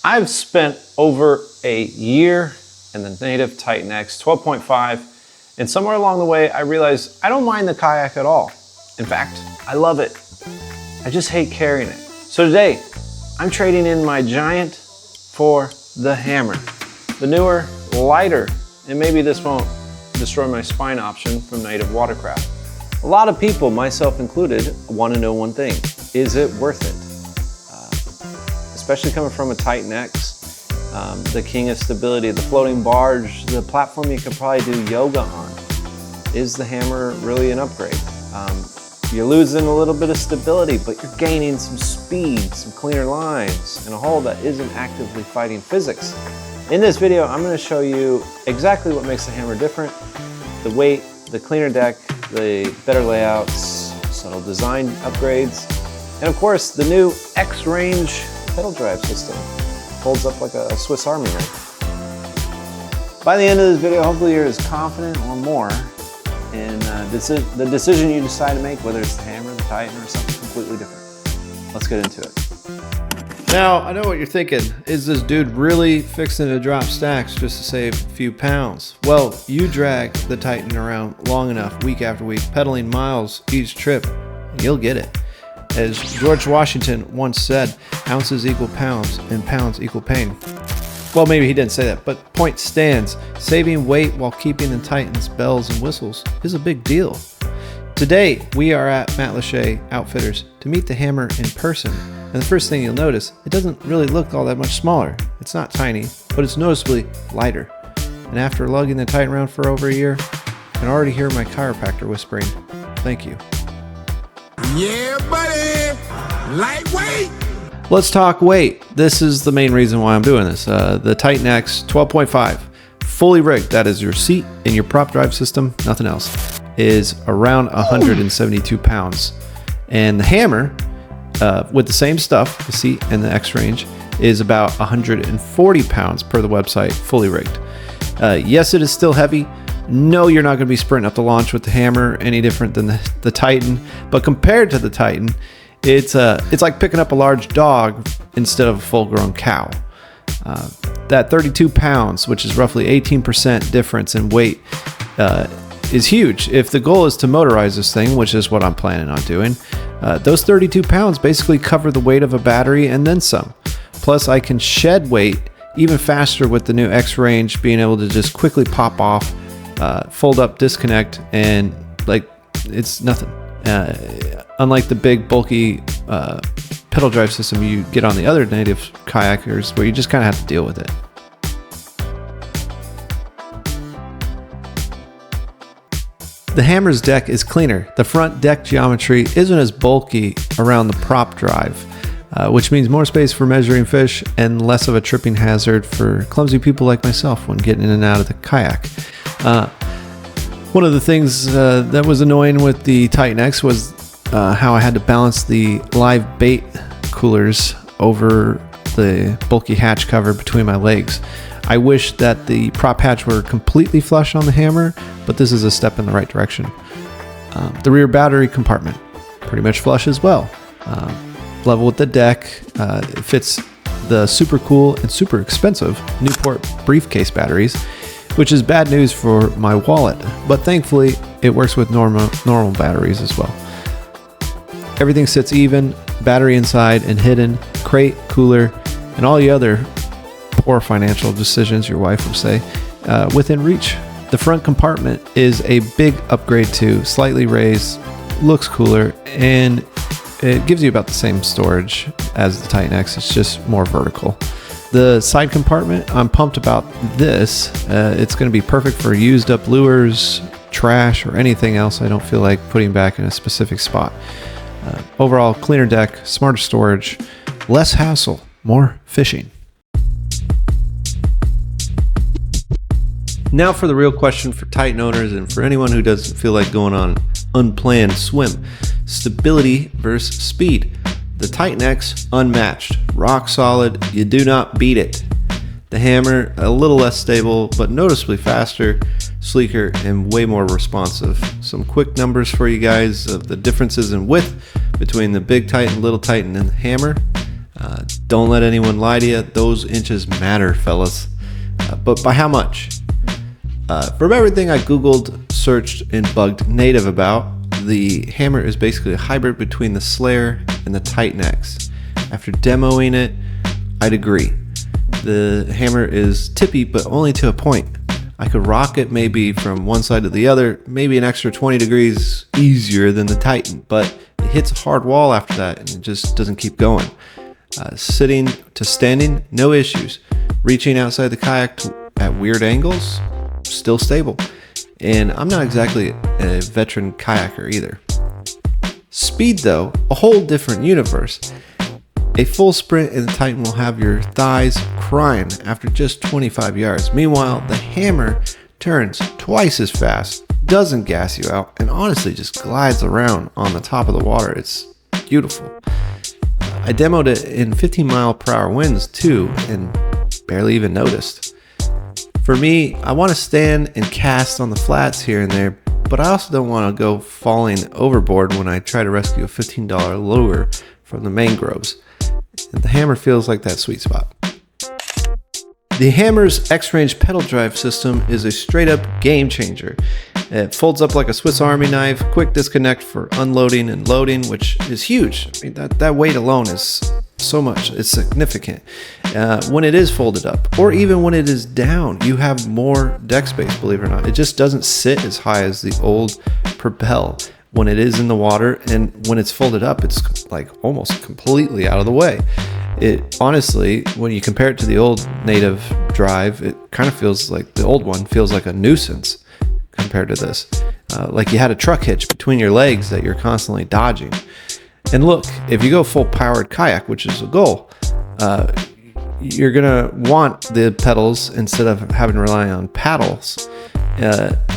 I've spent over a year in the native Titan X 12.5, and somewhere along the way I realized I don't mind the kayak at all. In fact, I love it. I just hate carrying it. So today, I'm trading in my Giant for the Hammer. The newer, lighter, and maybe this won't destroy my spine option from native watercraft. A lot of people, myself included, want to know one thing. Is it worth it? Especially coming from a Titan X, the king of stability, the floating barge, the platform you could probably do yoga on. Is the Hammer really an upgrade? You're losing a little bit of stability, but you're gaining some speed, some cleaner lines, and a hull that isn't actively fighting physics. In this video, I'm going to show you exactly what makes the Hammer different: the weight, the cleaner deck, the better layouts, subtle design upgrades, and of course the new X-Range pedal drive system. Holds up like a Swiss Army knife. By the end of this video, hopefully you're as confident or more in the decision you decide to make, whether it's the Hammer, the Titan, or something completely different. Let's get into it. Now, I know what you're thinking. Is this dude really fixing to drop stacks just to save a few pounds? Well, you drag the Titan around long enough, week after week, pedaling miles each trip, and you'll get it. As George Washington once said, ounces equal pounds and pounds equal pain. Well, maybe he didn't say that, but point stands. Saving weight while keeping the Titan's bells and whistles is a big deal. Today, we are at Matt Lachey Outfitters to meet the Hammer in person. And the first thing you'll notice, it doesn't really look all that much smaller. It's not tiny, but it's noticeably lighter. And after lugging the Titan around for over a year, I can already hear my chiropractor whispering, "Thank you." Yeah, buddy. Lightweight. Let's talk weight. This is the main reason why I'm doing this. The Titan X 12.5, fully rigged, that is your seat and your prop drive system, nothing else, is around 172 pounds. And the Hammer, with the same stuff, the seat and the X-Range, is about 140 pounds per the website, fully rigged. Yes, it is still heavy. No, you're not going to be sprinting up the launch with the Hammer any different than the Titan. But compared to the Titan, it's like picking up a large dog instead of a full-grown cow. That 32 pounds, which is roughly 18% difference in weight, is huge. If the goal is to motorize this thing, which is what I'm planning on doing, those 32 pounds basically cover the weight of a battery and then some. Plus, I can shed weight even faster with the new X-Range, being able to just quickly pop off, fold up, disconnect, and like it's nothing. Unlike the big bulky pedal drive system you get on the other native kayakers, where you just kind of have to deal with it. The Hammer's deck is cleaner. The front deck geometry isn't as bulky around the prop drive, which means more space for measuring fish and less of a tripping hazard for clumsy people like myself when getting in and out of the kayak. One of the things that was annoying with the Titan X was how I had to balance the live bait coolers over the bulky hatch cover between my legs. I wish that the prop hatch were completely flush on the Hammer, but this is a step in the right direction. The rear battery compartment, pretty much flush as well. Level with the deck. It fits the super cool and super expensive Newport briefcase batteries, which is bad news for my wallet, but thankfully it works with normal batteries as well. Everything sits even, battery inside and hidden, crate, cooler, and all the other poor financial decisions, your wife would say, within reach. The front compartment is a big upgrade too, slightly raised, looks cooler, and it gives you about the same storage as the Titan X, it's just more vertical. The side compartment, I'm pumped about this. It's going to be perfect for used up lures, trash, or anything else I don't feel like putting back in a specific spot. Overall, cleaner deck, smarter storage, less hassle, more fishing. Now for the real question for Titan owners and for anyone who doesn't feel like going on an unplanned swim. Stability versus speed. The Titan X, unmatched, rock solid, you do not beat it. The Hammer, a little less stable, but noticeably faster, sleeker, and way more responsive. Some quick numbers for you guys of the differences in width between the big Titan, little Titan, and the Hammer. Don't let anyone lie to you. Those inches matter, fellas. But by how much? From everything I Googled, searched, and bugged Native about, the hammer is basically a hybrid between the Slayer and the Titan X. After demoing it, I'd agree. The hammer is tippy, but only to a point. I could rock it maybe from one side to the other, maybe an extra 20 degrees easier than the Titan, but it hits a hard wall after that and it just doesn't keep going. Sitting to standing, no issues. Reaching outside the kayak at weird angles, still stable. And I'm not exactly a veteran kayaker either. Speed though, a whole different universe. A full sprint in the Titan will have your thighs crying after just 25 yards. Meanwhile, the hammer turns twice as fast, doesn't gas you out, and honestly just glides around on the top of the water. It's beautiful. I demoed it in 15-mile-per-hour winds too, and barely even noticed. For me, I want to stand and cast on the flats here and there, but I also don't want to go falling overboard when I try to rescue a $15 lure from the mangroves. And the hammer feels like that sweet spot. The hammer's X-Range pedal drive system is a straight-up game changer. It folds up like a Swiss Army knife, quick disconnect for unloading and loading, which is huge. I mean, that weight alone is so much. It's significant. When it is folded up, or even when it is down, you have more deck space, believe it or not. It just doesn't sit as high as the old Propel when it is in the water, and when it's folded up, it's like almost completely out of the way. It honestly, when you compare it to the old Native drive, it kind of feels like the old one feels like a nuisance compared to this. Like you had a truck hitch between your legs that you're constantly dodging. And look, if you go full powered kayak, which is a goal, you're gonna want the pedals instead of having to rely on paddles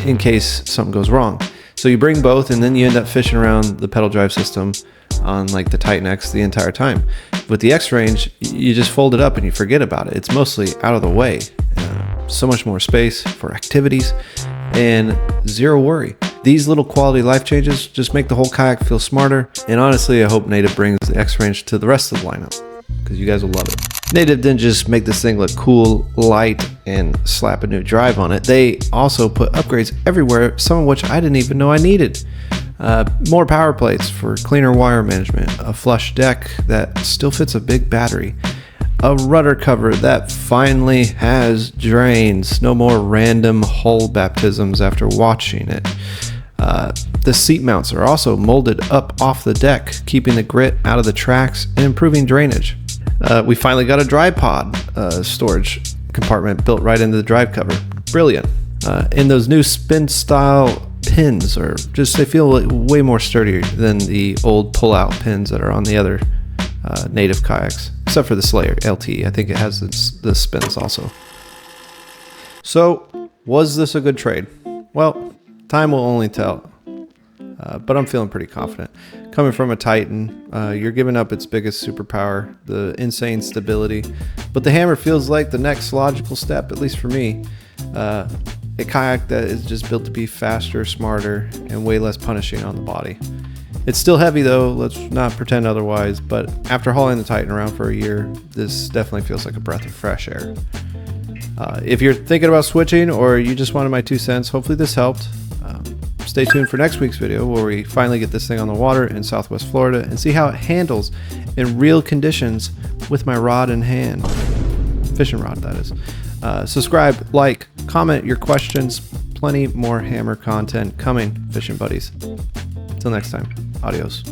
in case something goes wrong. So you bring both, and then you end up fishing around the pedal drive system on like the Titan X the entire time. With the X-Range, you just fold it up and you forget about it. It's mostly out of the way. So much more space for activities and zero worry. These little quality life changes just make the whole kayak feel smarter. And honestly, I hope Native brings the X-Range to the rest of the lineup because you guys will love it. Native didn't just make this thing look cool, light, and slap a new drive on it. They also put upgrades everywhere, some of which I didn't even know I needed. More power plates for cleaner wire management, a flush deck that still fits a big battery, a rudder cover that finally has drains, no more random hull baptisms after watching it. The seat mounts are also molded up off the deck, keeping the grit out of the tracks and improving drainage. We finally got a dry pod storage compartment built right into the drive cover. Brilliant. And those new spin style pins are just, they feel like way more sturdier than the old pull-out pins that are on the other Native kayaks, except for the Slayer LT. I think it has the spins also. So, was this a good trade? Well, time will only tell. But I'm feeling pretty confident. Coming from a Titan, you're giving up its biggest superpower, the insane stability. But the hammer feels like the next logical step, at least for me. A kayak that is just built to be faster, smarter, and way less punishing on the body. It's still heavy though, let's not pretend otherwise, but after hauling the Titan around for a year, this definitely feels like a breath of fresh air. If you're thinking about switching or you just wanted my 2 cents, hopefully this helped. Stay tuned for next week's video where we finally get this thing on the water in Southwest Florida and see how it handles in real conditions with my rod in hand. Fishing rod, that is. Subscribe, like, comment your questions. Plenty more hammer content coming, fishing buddies. Until next time, adios.